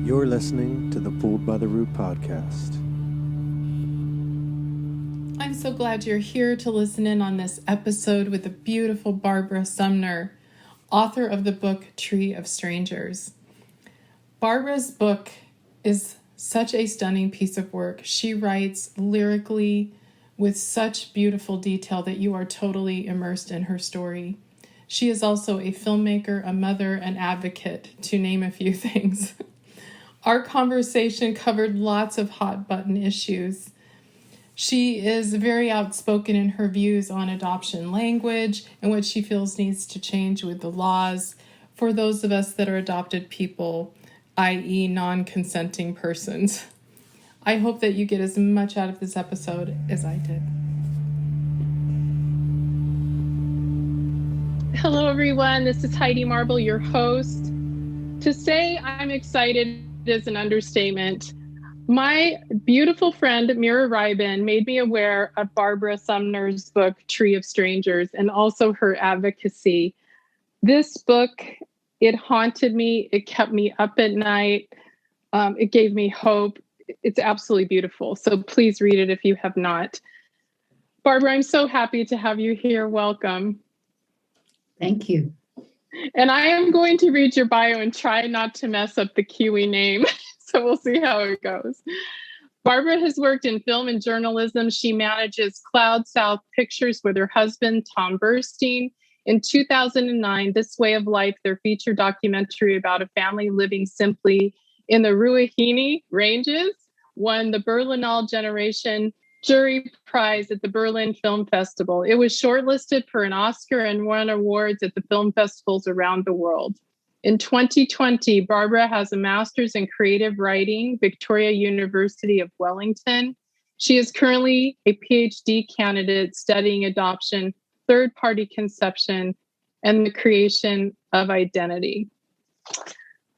You're listening to the Fooled by the Root podcast. I'm so glad you're here to listen in on this episode with the beautiful Barbara Sumner, author of the book Tree of Strangers. Barbara's book is such a stunning piece of work. She writes lyrically with such beautiful detail that you are totally immersed in her story. She is also a filmmaker, a mother, an advocate, to name a few things. Our conversation covered lots of hot button issues. She is very outspoken in her views on adoption language and what she feels needs to change with the laws for those of us that are adopted people, i.e. non-consenting persons. I hope that you get as much out of this episode as I did. Hello, everyone. This is Heidi Marble, your host. To say I'm excited is an understatement. My beautiful friend, Mira Rybin, made me aware of Barbara Sumner's book, Tree of Strangers, and also her advocacy. This book, it haunted me. It kept me up at night. It gave me hope. It's absolutely beautiful. So please read it if you have not. Barbara, I'm so happy to have you here. Welcome. Thank you. And I am going to read your bio and try not to mess up the Kiwi name. So we'll see how it goes. Barbara has worked in film and journalism. She manages Cloud South Pictures with her husband, Tom Burstyn. In 2009, This Way of Life, their feature documentary about a family living simply in the Rhine Ranges, won the Berlinale Generation Jury Prize at the Berlin Film Festival. It was shortlisted for an Oscar and won awards at the film festivals around the world. In 2020, Barbara has a master's in creative writing, Victoria University of Wellington. She is currently a PhD candidate studying adoption, third-party conception, and the creation of identity.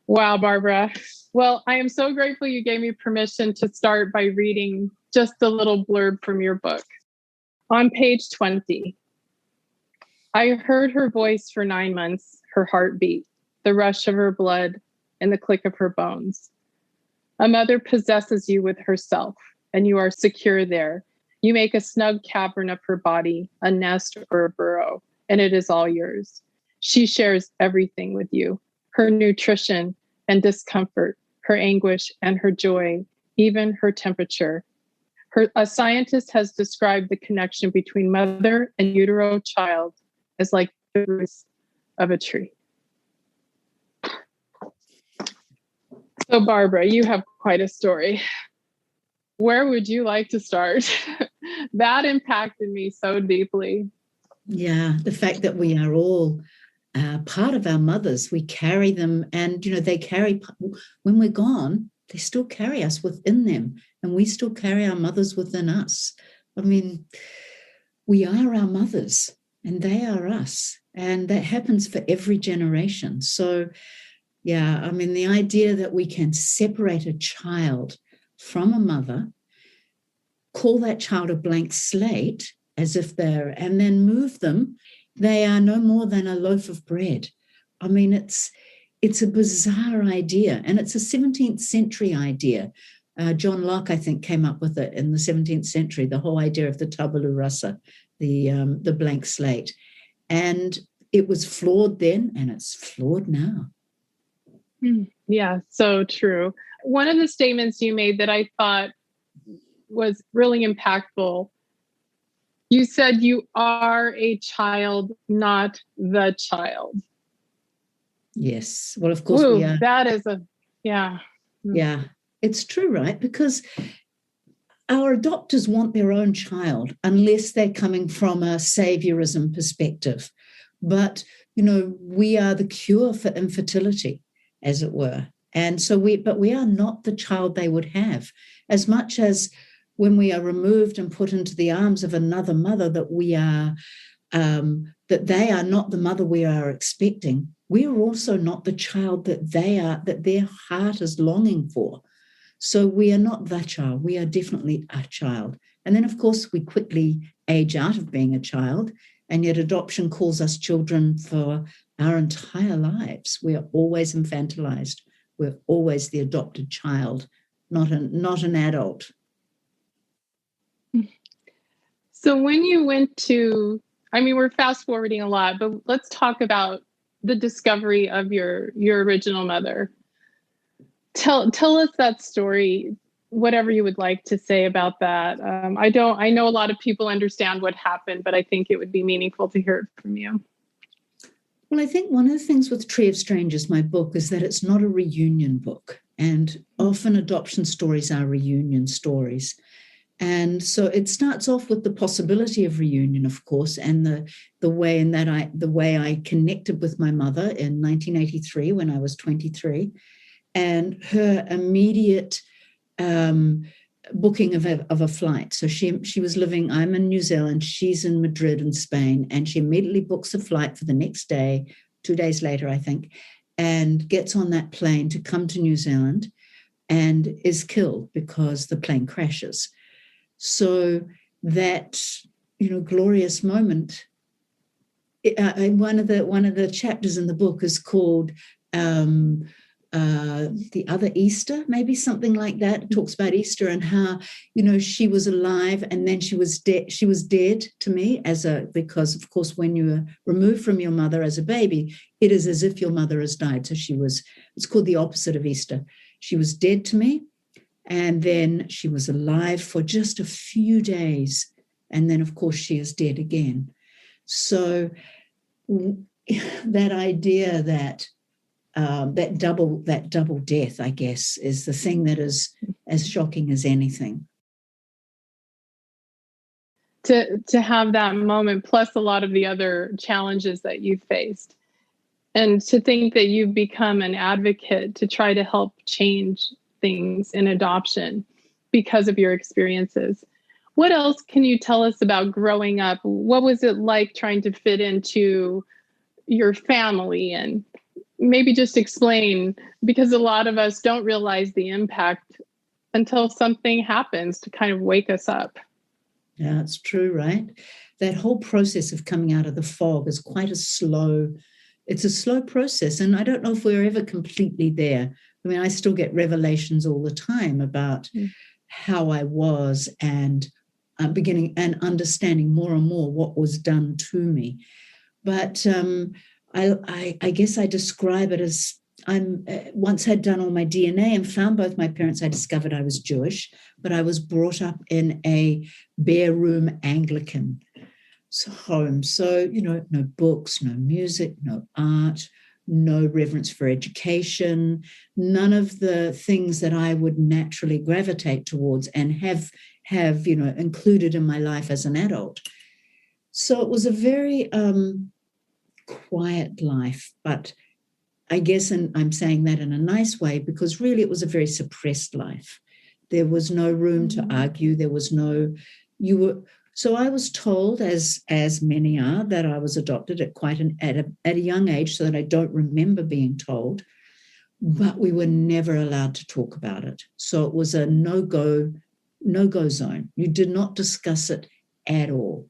Wow, Barbara. Well, I am so grateful you gave me permission to start by reading just a little blurb from your book. On page 20, I heard her voice for 9 months, her heartbeat, the rush of her blood, and the click of her bones. A mother possesses you with herself, and you are secure there. You make a snug cavern of her body, a nest or a burrow, and it is all yours. She shares everything with you, her nutrition and discomfort, her anguish and her joy, even her temperature. A scientist has described the connection between mother and utero child as like the roots of a tree. So Barbara, you have quite a story. Where would you like to start? That impacted me so deeply. Yeah, the fact that we are all part of our mothers, we carry them, and they carry, when we're gone, they still carry us within them, and we still carry our mothers within us. I mean, we are our mothers, and they are us, and that happens for every generation. So, yeah, I mean, the idea that we can separate a child from a mother, call that child a blank slate, as if and then move them, they are no more than a loaf of bread. I mean, it's a bizarre idea, and it's a 17th century idea. John Locke, I think, came up with it in the 17th century, the whole idea of the tabula rasa, the blank slate. And it was flawed then, and it's flawed now. Yeah, so true. One of the statements you made that I thought was really impactful, you said you are a child, not the child. Yes. Well, of course we are. That is yeah. Yeah, it's true, right? Because our adopters want their own child unless they're coming from a saviorism perspective. But, we are the cure for infertility, as it were. And so we are not the child they would have. As much as when we are removed and put into the arms of another mother, that they are not the mother we are expecting, we are also not the child that their heart is longing for. So we are not the child. We are definitely a child. And then, of course, we quickly age out of being a child, and yet adoption calls us children for our entire lives. We are always infantilized. We're always the adopted child, not an adult. So when you went to, I mean, we're fast forwarding a lot, but let's talk about the discovery of your original mother. Tell us that story, whatever you would like to say about that. I know a lot of people understand what happened, but I think it would be meaningful to hear it from you. Well, I think one of the things with Tree of Strangers, my book, is that it's not a reunion book. And often adoption stories are reunion stories. And so it starts off with the possibility of reunion, of course, and the way I connected with my mother in 1983 when I was 23, and her immediate booking of a flight. So she was living, I'm in New Zealand, she's in Madrid in Spain, and she immediately books a flight for the next day, 2 days later, I think, and gets on that plane to come to New Zealand and is killed because the plane crashes. So that, glorious moment, one of the chapters in the book is called The Other Easter, maybe something like that. It talks about Easter and how, she was alive and then she was dead. She was dead to me because of course, when you are removed from your mother as a baby, it is as if your mother has died. So it's called the opposite of Easter. She was dead to me. And then she was alive for just a few days. And then, of course, she is dead again. So that idea that that double death, I guess, is the thing that is as shocking as anything. To have that moment, plus a lot of the other challenges that you've faced. And to think that you've become an advocate to try to help change things in adoption because of your experiences. What else can you tell us about growing up? What was it like trying to fit into your family? And maybe just explain, because a lot of us don't realize the impact until something happens to kind of wake us up. Yeah, it's true, right? That whole process of coming out of the fog is it's a slow process. And I don't know if we're ever completely there. I mean, I still get revelations all the time about how I was and beginning and understanding more and more what was done to me. But I guess I describe it as once I'd done all my DNA and found both my parents, I discovered I was Jewish, but I was brought up in a bare room Anglican home. So, no books, no music, no art, no reverence for education, none of the things that I would naturally gravitate towards and have included in my life as an adult. So it was a very quiet life, but I guess, and I'm saying that in a nice way, because really it was a very suppressed life. There was no room to argue. There was so I was told, as many are, that I was adopted at a young age, so that I don't remember being told, but we were never allowed to talk about it. So it was a no-go zone. You did not discuss it at all.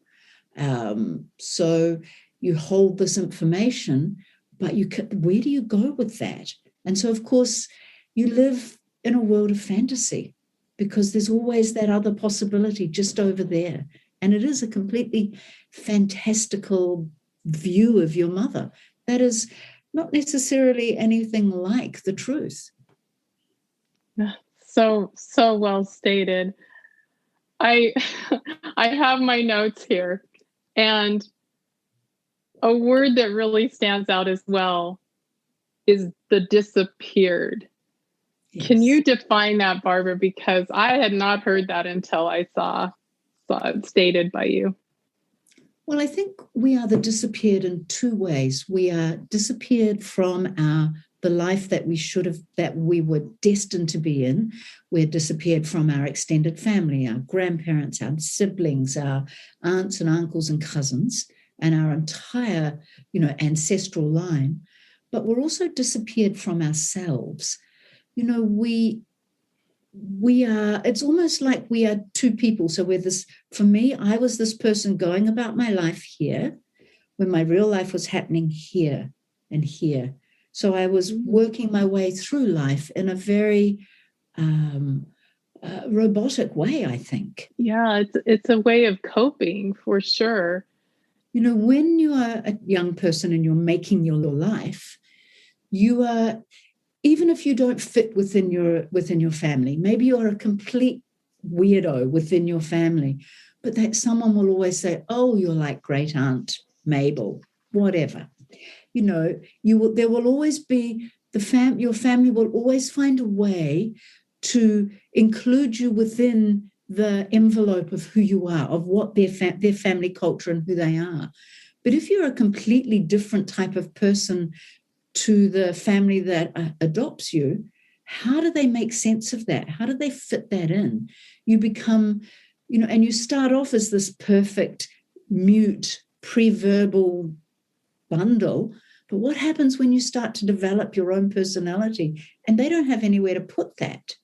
So you hold this information, but where do you go with that? And so, of course, you live in a world of fantasy because there's always that other possibility just over there. And it is a completely fantastical view of your mother that is not necessarily anything like the truth. So well stated. I have my notes here, and a word that really stands out as well is the disappeared. Yes. Can you define that, Barbara? Because I had not heard that until I saw it stated by you. Well, I think we are the disappeared in two ways. We are disappeared from the life that we were destined to be in. We're disappeared from our extended family, our grandparents, our siblings, our aunts and uncles and cousins, and our entire, ancestral line. But we're also disappeared from ourselves. We are, it's almost like we are two people. So for me, I was this person going about my life here when my real life was happening here and here. So I was working my way through life in a very robotic way, I think. Yeah, it's a way of coping for sure. You know, when you are a young person and you're making your life, you are, even if you don't fit within your family, maybe you're a complete weirdo within your family, but that someone will always say, oh, you're like great aunt Mabel, whatever. You know, there will always be your family will always find a way to include you within the envelope of who you are, of what their family culture and who they are. But if you're a completely different type of person to the family that adopts you, how do they make sense of that? How do they fit that in? You become, and you start off as this perfect, mute, pre-verbal bundle. But what happens when you start to develop your own personality and they don't have anywhere to put that?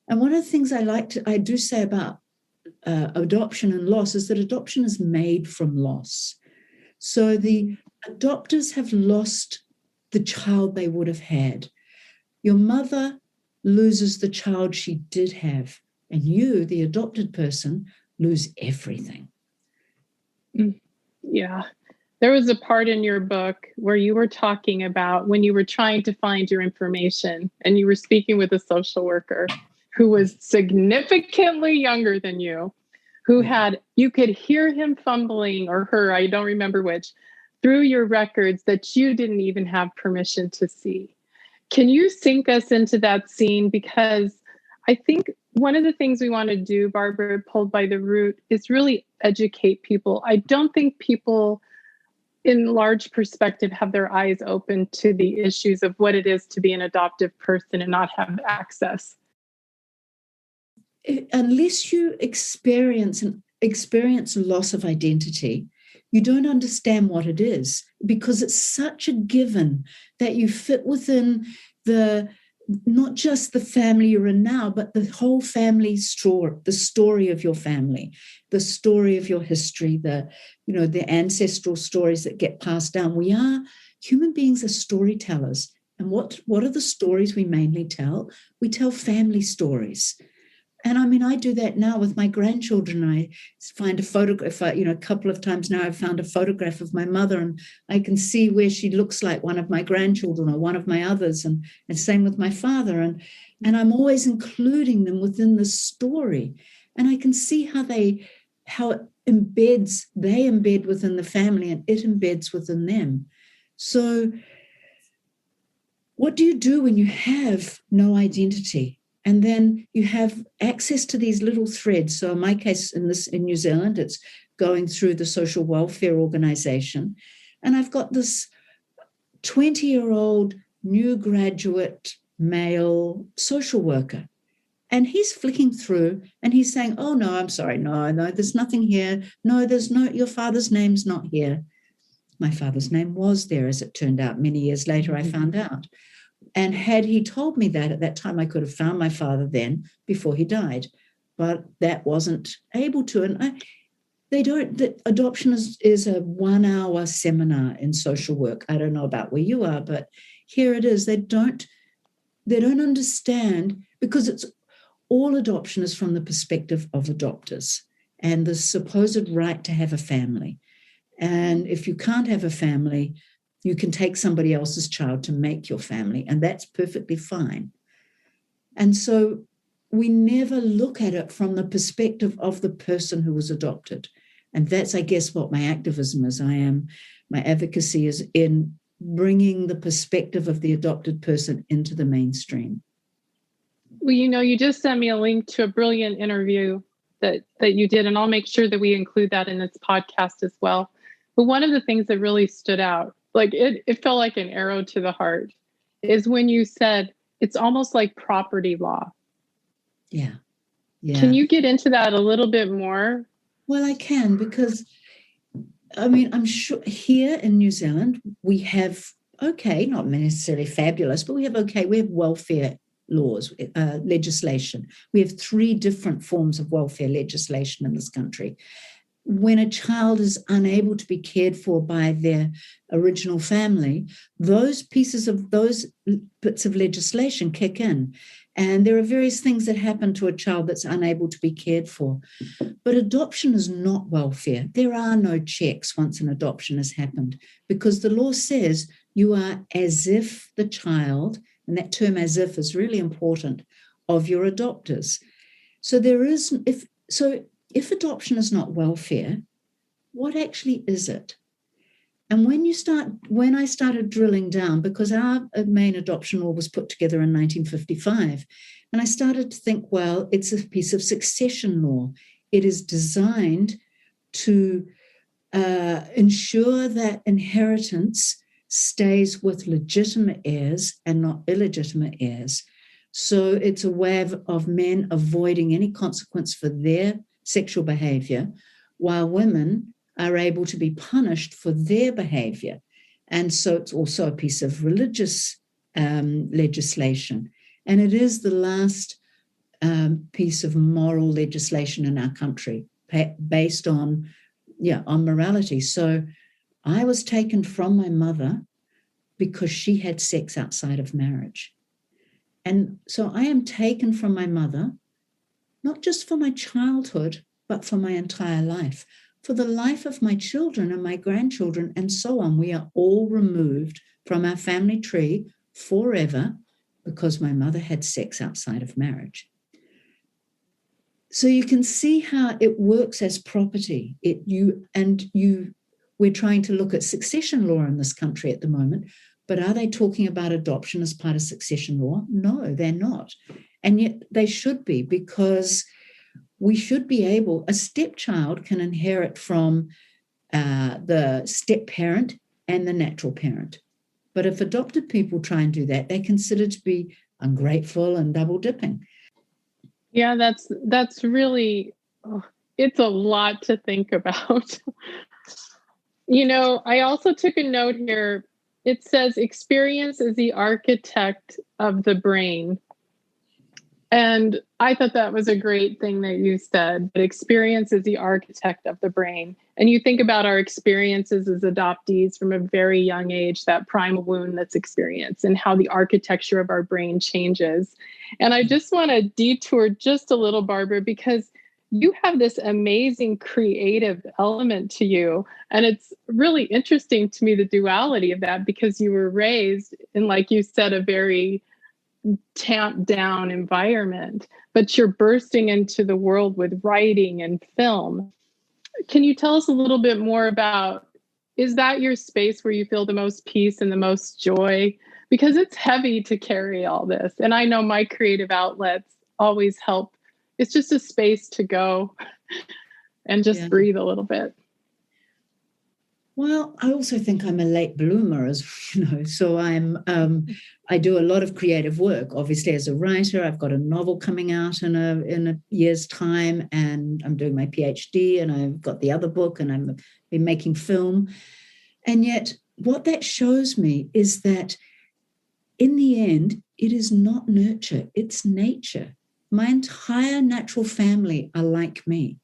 And one of the things I do say about adoption and loss is that adoption is made from loss. So the adopters have lost the child they would have had. Your mother loses the child she did have, and you, the adopted person, lose everything. Yeah. There was a part in your book where you were talking about when you were trying to find your information and you were speaking with a social worker who was significantly younger than you, you could hear him fumbling, or her, I don't remember which, through your records that you didn't even have permission to see. Can you sink us into that scene? Because I think one of the things we want to do, Barbara, Pulled by the Root, is really educate people. I don't think people in large perspective have their eyes open to the issues of what it is to be an adoptive person and not have access. Unless you experience loss of identity, you don't understand what it is, because it's such a given that you fit within not just the family you're in now, but the whole family story, the story of your family, the story of your history, the ancestral stories that get passed down. Human beings are storytellers. And what are the stories we mainly tell? We tell family stories. And I mean, I do that now with my grandchildren. I find a photograph, a couple of times now I've found a photograph of my mother, and I can see where she looks like one of my grandchildren or one of my others, and same with my father. And I'm always including them within the story. And I can see how they embed within the family, and it embeds within them. So what do you do when you have no identity? And then you have access to these little threads. So in my case, in New Zealand, it's going through the social welfare organization. And I've got this 20-year-old new graduate male social worker. And he's flicking through and he's saying, oh, no, I'm sorry. No, there's nothing here. No, your father's name's not here. My father's name was there, as it turned out. Many years later, I found out. And had he told me that at that time, I could have found my father then before he died. But that wasn't able to. And adoption is a 1-hour seminar in social work. I don't know about where you are, but here it is. They don't understand, because all adoption is from the perspective of adopters and the supposed right to have a family. And if you can't have a family, you can take somebody else's child to make your family, and that's perfectly fine. And so we never look at it from the perspective of the person who was adopted. And that's, I guess, what my activism is. My advocacy is in bringing the perspective of the adopted person into the mainstream. Well, you just sent me a link to a brilliant interview that you did, and I'll make sure that we include that in this podcast as well. But one of the things that really stood out, like it felt like an arrow to the heart, is when you said it's almost like property law. Yeah. Can you get into that a little bit more? Well, I can, because I'm sure here in New Zealand we have, not necessarily fabulous, but we have welfare laws, legislation. We have 3 different forms of welfare legislation in this country. when a child is unable to be cared for by their original family, those bits of legislation kick in. And there are various things that happen to a child that's unable to be cared for. But adoption is not welfare. There are no checks once an adoption has happened, because the law says you are as if the child, and that term as if is really important, of your adopters. So if adoption is not welfare, what actually is it? And when I started drilling down, because our main adoption law was put together in 1955, and I started to think, well, it's a piece of succession law. It is designed to ensure that inheritance stays with legitimate heirs and not illegitimate heirs. So it's a way of men avoiding any consequence for their sexual behavior, while women are able to be punished for their behavior. And so it's also a piece of religious legislation. And it is the last piece of moral legislation in our country based on morality. So I was taken from my mother because she had sex outside of marriage. And so I am taken from my mother, not just for my childhood, but for my entire life, for the life of my children and my grandchildren and so on. We are all removed from our family tree forever because my mother had sex outside of marriage. So you can see how it works as property. We're trying to look at succession law in this country at the moment, but are they talking about adoption as part of succession law? No, they're not. And yet they should be, because we should be able, a stepchild can inherit from the step parent and the natural parent. But if adopted people try and do that, they're considered to be ungrateful and double dipping. Yeah, that's really, it's a lot to think about. I also took a note here. It says experience is the architect of the brain. And I thought that was a great thing that you said, that experience is the architect of the brain. And you think about our experiences as adoptees from a very young age, that primal wound that's experienced, and how the architecture of our brain changes. And I just want to detour just a little, Barbara, because you have this amazing creative element to you. And it's really interesting to me, the duality of that, because you were raised in, like you said, a very tamped down environment, but you're bursting into the world with writing and film. Can you tell us a little bit more about, is that your space where you feel the most peace and the most joy? Because it's heavy to carry all this. And I know my creative outlets always help. It's just a space to go and just breathe a little bit. Well, I also think I'm a late bloomer, as you know. So I do a lot of creative work. Obviously, as a writer, I've got a novel coming out in a year's time, and I'm doing my PhD, and I've got the other book, and I've been making film. And yet, what that shows me is that, in the end, it is not nurture; it's nature. My entire natural family are like me,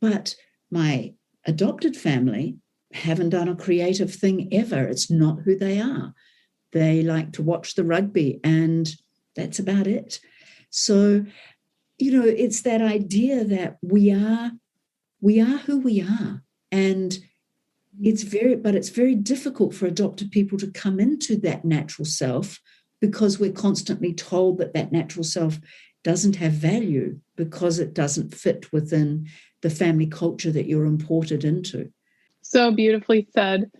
but my adopted family haven't done a creative thing ever. It's not who they are. They like to watch the rugby, and that's about it. So, it's that idea that we are who we are. And it's very difficult for adopted people to come into that natural self, because we're constantly told that natural self doesn't have value because it doesn't fit within the family culture that you're imported into. So beautifully said.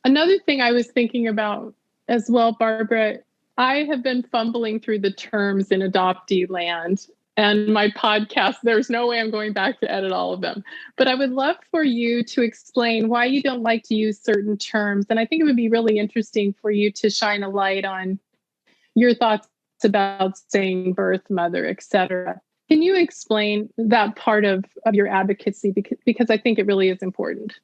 Another thing I was thinking about as well, Barbara, I have been fumbling through the terms in adoptee land, and my podcast, there's no way I'm going back to edit all of them. But I would love for you to explain why you don't like to use certain terms. And I think it would be really interesting for you to shine a light on your thoughts about saying birth mother, et cetera. Can you explain that part of your advocacy? Because I think it really is important.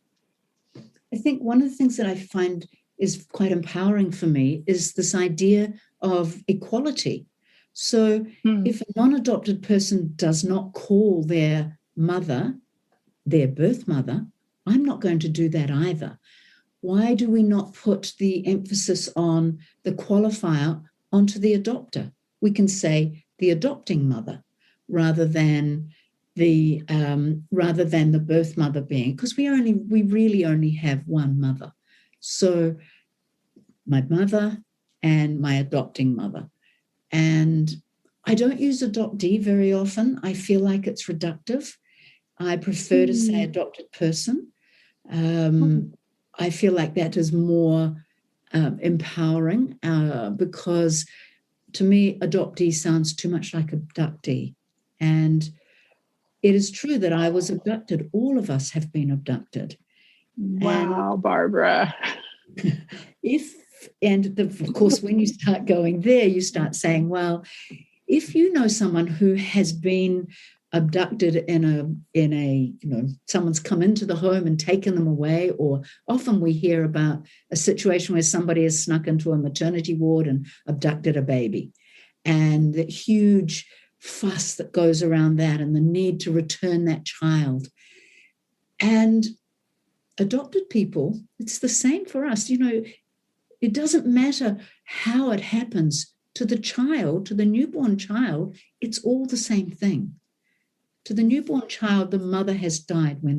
I think one of the things that I find is quite empowering for me is this idea of equality. So if a non-adopted person does not call their mother their birth mother, I'm not going to do that either. Why do we not put the emphasis on the qualifier onto the adopter? We can say the adopting mother rather than the birth mother being, because we really only have one mother. So my mother and my adopting mother. And I don't use adoptee very often. I feel like it's reductive. I prefer to say adopted person. I feel like that is more empowering because to me, adoptee sounds too much like abductee. And it is true that I was abducted. All of us have been abducted. Wow, Barbara. Of course, when you start going there, you start saying, well, if you know someone who has been abducted in a someone's come into the home and taken them away, or often we hear about a situation where somebody has snuck into a maternity ward and abducted a baby, and the huge fuss that goes around that and the need to return that child. And adopted people, it's the same for us. It doesn't matter how it happens to the child, to the newborn child, it's all the same thing. To the newborn child, the mother has died when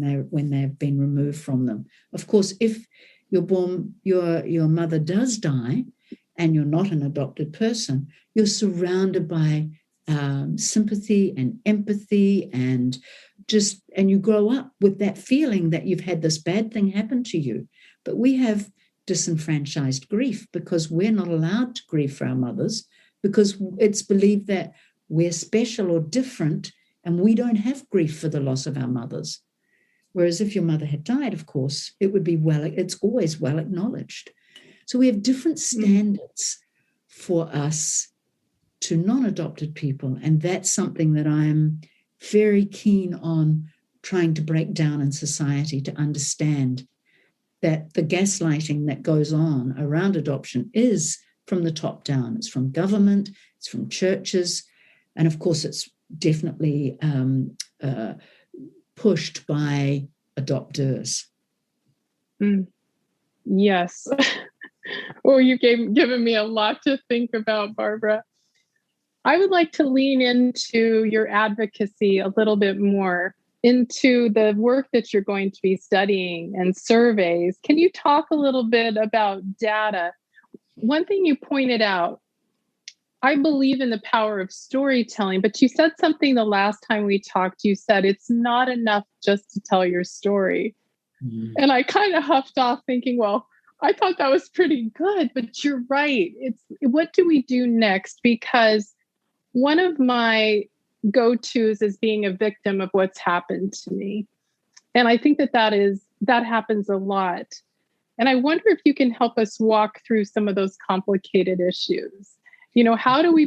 they've been removed from them. Of course, if your mother does die and you're not an adopted person, you're surrounded by sympathy and empathy and you grow up with that feeling that you've had this bad thing happen to you. But we have disenfranchised grief because we're not allowed to grieve for our mothers because it's believed that we're special or different and we don't have grief for the loss of our mothers. Whereas if your mother had died, of course, it's always well acknowledged. So we have different standards for us to non-adopted people. And that's something that I'm very keen on trying to break down in society, to understand that the gaslighting that goes on around adoption is from the top down. It's from government, it's from churches, and of course it's definitely pushed by adopters. Yes. Well, you've given me a lot to think about, Barbara. I would like to lean into your advocacy a little bit more, into the work that you're going to be studying and surveys. Can you talk a little bit about data? One thing you pointed out, I believe in the power of storytelling, but you said something the last time we talked. You said it's not enough just to tell your story. And I kind of huffed off thinking, well, I thought that was pretty good, but you're right. It's what do we do next? Because one of my go-tos is being a victim of what's happened to me. And I think that happens a lot. And I wonder if you can help us walk through some of those complicated issues. How do we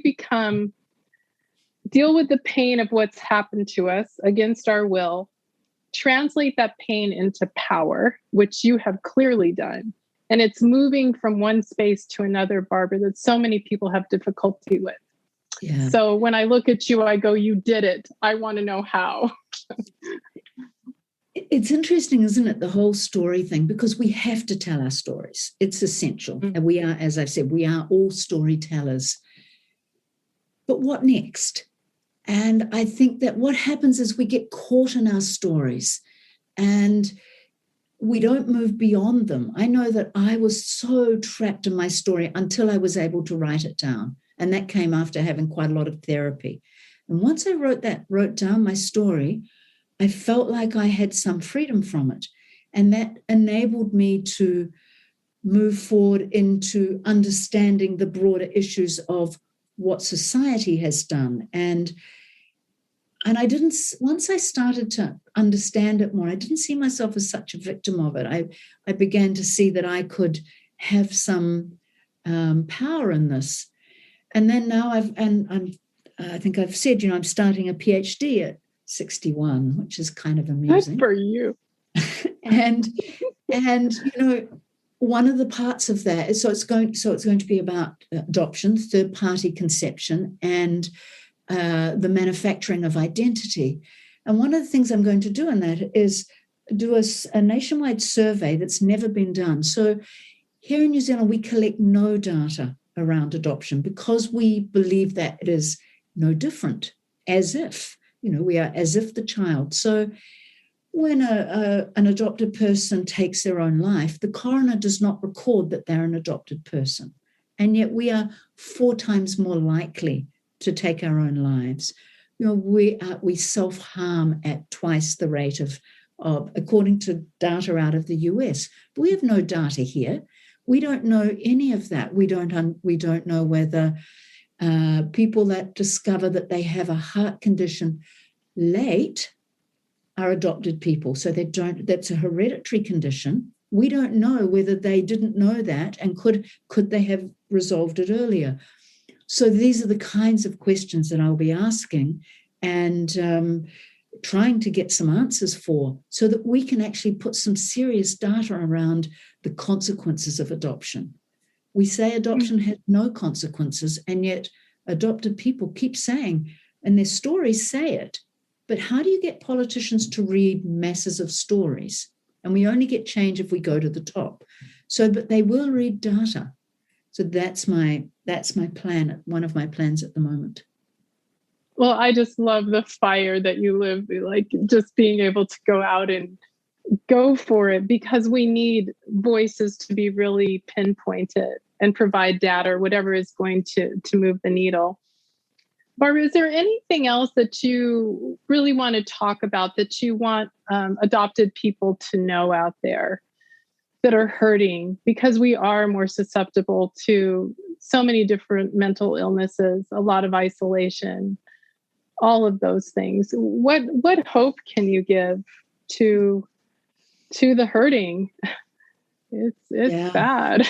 deal with the pain of what's happened to us against our will, translate that pain into power, which you have clearly done. And it's moving from one space to another, Barbara, that so many people have difficulty with. Yeah. So when I look at you, I go, you did it. I want to know how. It's interesting, isn't it, the whole story thing, because we have to tell our stories. It's essential. And we are, as I've said, we are all storytellers. But what next? And I think that what happens is we get caught in our stories and we don't move beyond them. I know that I was so trapped in my story until I was able to write it down. And that came after having quite a lot of therapy. And once I wrote down my story, I felt like I had some freedom from it. And that enabled me to move forward into understanding the broader issues of what society has done. And once I started to understand it more, I didn't see myself as such a victim of it. I began to see that I could have some power in this. And then now I think I've said, I'm starting a PhD at 61, which is kind of amusing. Good for you. and one of the parts of that is it's going to be about adoption, third-party conception, and the manufacturing of identity. And one of the things I'm going to do in that is do a nationwide survey that's never been done. So here in New Zealand, we collect no data around adoption because we believe that it is no different, as if, we are as if the child. So when an adopted person takes their own life, the coroner does not record that they're an adopted person. And yet we are 4 times more likely to take our own lives. We self-harm at twice the rate of according to data out of the US. But we have no data here. We don't know any of that. We don't know whether people that discover that they have a heart condition late are adopted people. So that's a hereditary condition. We don't know whether they didn't know that and could they have resolved it earlier. So these are the kinds of questions that I'll be asking and trying to get some answers for, so that we can actually put some serious data around the consequences of adoption. We say adoption has no consequences, and yet adopted people keep saying, and their stories say it. But how do you get politicians to read masses of stories? And we only get change if we go to the top. But they will read data. So that's my plan, one of my plans at the moment. Well, I just love the fire that you live, like just being able to go out and go for it, because we need voices to be really pinpointed and provide data or whatever is going to move the needle. Barbara, is there anything else that you really want to talk about that you want adopted people to know out there that are hurting? Because we are more susceptible to so many different mental illnesses, a lot of isolation, all of those things. What hope can you give to the hurting? It's bad.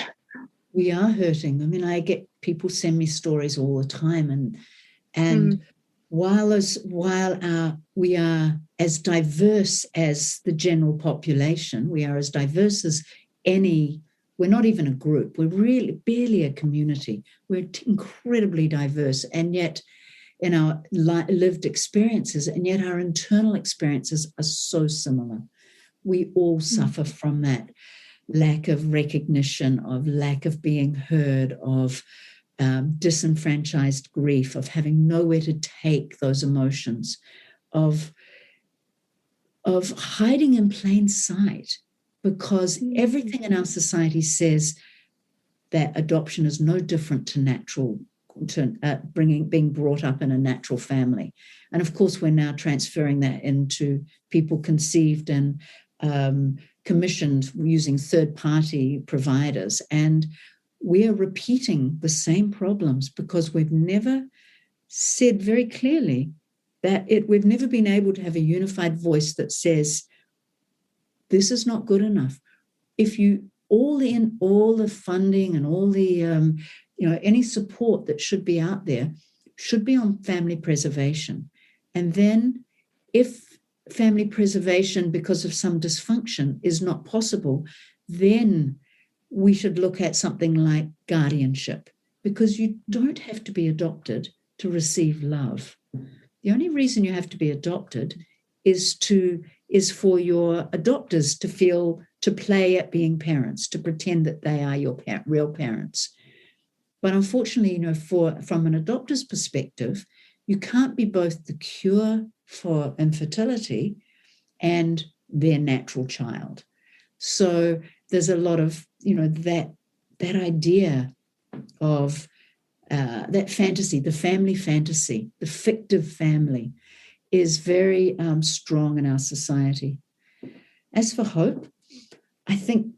We are hurting. I mean, I get people send me stories all the time, and while we are as diverse as the general population, we are as diverse as any. We're not even a group. We're really barely a community. We're incredibly diverse, and yet in our lived experiences, and yet our internal experiences are so similar. We all suffer from that lack of recognition, of lack of being heard, of disenfranchised grief, of having nowhere to take those emotions, of hiding in plain sight, because everything in our society says that adoption is no different to natural, being brought up in a natural family. And of course, we're now transferring that into people conceived and commissioned using third-party providers. And we are repeating the same problems because we've never said very clearly that we've never been able to have a unified voice that says, this is not good enough. If all the funding and all the any support that should be out there should be on family preservation. And then if family preservation because of some dysfunction is not possible, then we should look at something like guardianship, because you don't have to be adopted to receive love. The only reason you have to be adopted is for your adopters to play at being parents, to pretend that they are your real parents. But unfortunately, from an adopter's perspective, you can't be both the cure for infertility and their natural child. So there's a lot of, that idea of that fantasy, the family fantasy, the fictive family is very strong in our society. As for hope, I think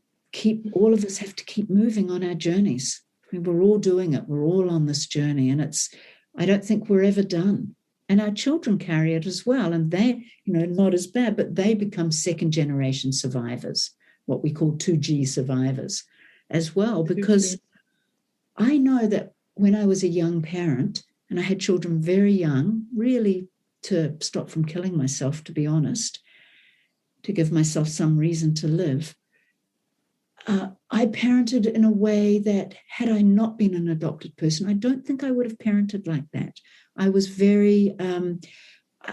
all of us have to keep moving on our journeys. I mean, we're all doing it. We're all on this journey, and I don't think we're ever done. And our children carry it as well, and they, not as bad, but they become second generation survivors, what we call 2G survivors as well, because I know that when I was a young parent and I had children very young, really to stop from killing myself, to be honest, to give myself some reason to live, I parented in a way that had I not been an adopted person, I don't think I would have parented like that. I was very,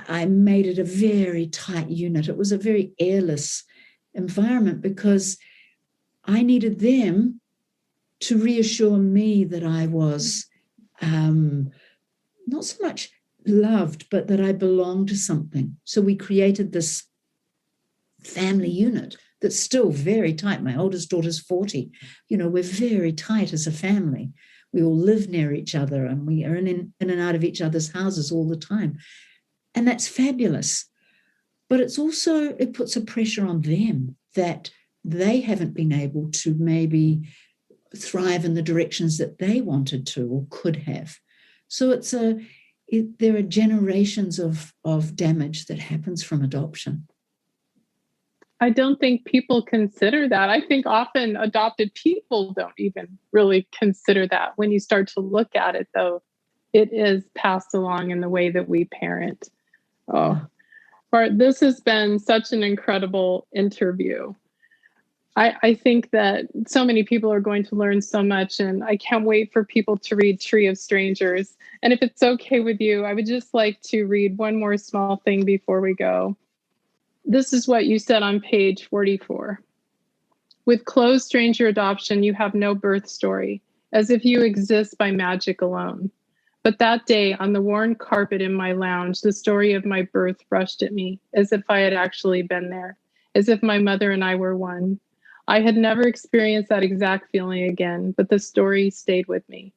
I made it a very tight unit. It was a very airless environment because I needed them to reassure me that I was not so much loved, but that I belonged to something. So we created this family unit that's still very tight. My oldest daughter's 40. We're very tight as a family. We all live near each other and we are in and out of each other's houses all the time. And that's fabulous. But it puts a pressure on them that they haven't been able to maybe thrive in the directions that they wanted to or could have. So there are generations of damage that happens from adoption. I don't think people consider that. I think often adopted people don't even really consider that. When you start to look at it, though, it is passed along in the way that we parent. Oh, Bart, this has been such an incredible interview. I think that so many people are going to learn so much, and I can't wait for people to read Tree of Strangers. And if it's okay with you, I would just like to read one more small thing before we go. This is what you said on page 44. With closed stranger adoption, you have no birth story, as if you exist by magic alone. But that day, on the worn carpet in my lounge, the story of my birth rushed at me, as if I had actually been there, as if my mother and I were one. I had never experienced that exact feeling again, but the story stayed with me.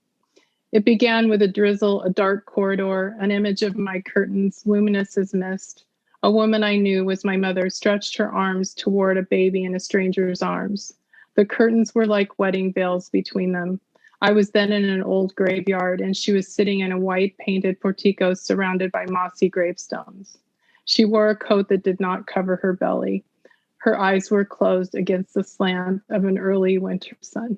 It began with a drizzle, a dark corridor, an image of my curtains, luminous as mist. A woman I knew was my mother stretched her arms toward a baby in a stranger's arms. The curtains were like wedding veils between them. I was then in an old graveyard, and she was sitting in a white painted portico surrounded by mossy gravestones. She wore a coat that did not cover her belly. Her eyes were closed against the slant of an early winter sun.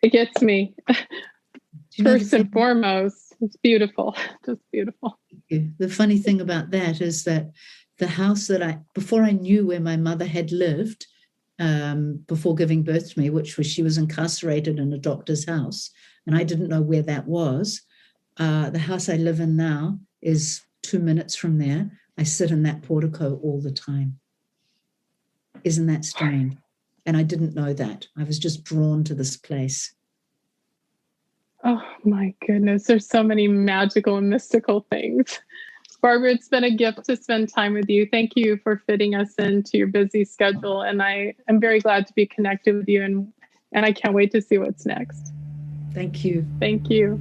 It gets me. First and foremost, it's beautiful. Just beautiful. The funny thing about that is that the house that before I knew where my mother had lived, before giving birth to me, she was incarcerated in a doctor's house, and I didn't know where that was. The house I live in now is 2 minutes from there. I sit in that portico all the time. Isn't that strange? And I didn't know that. I was just drawn to this place. Oh my goodness, there's so many magical and mystical things. Barbara, it's been a gift to spend time with you. Thank you for fitting us into your busy schedule. And I am very glad to be connected with you, and I can't wait to see what's next. Thank you. Thank you.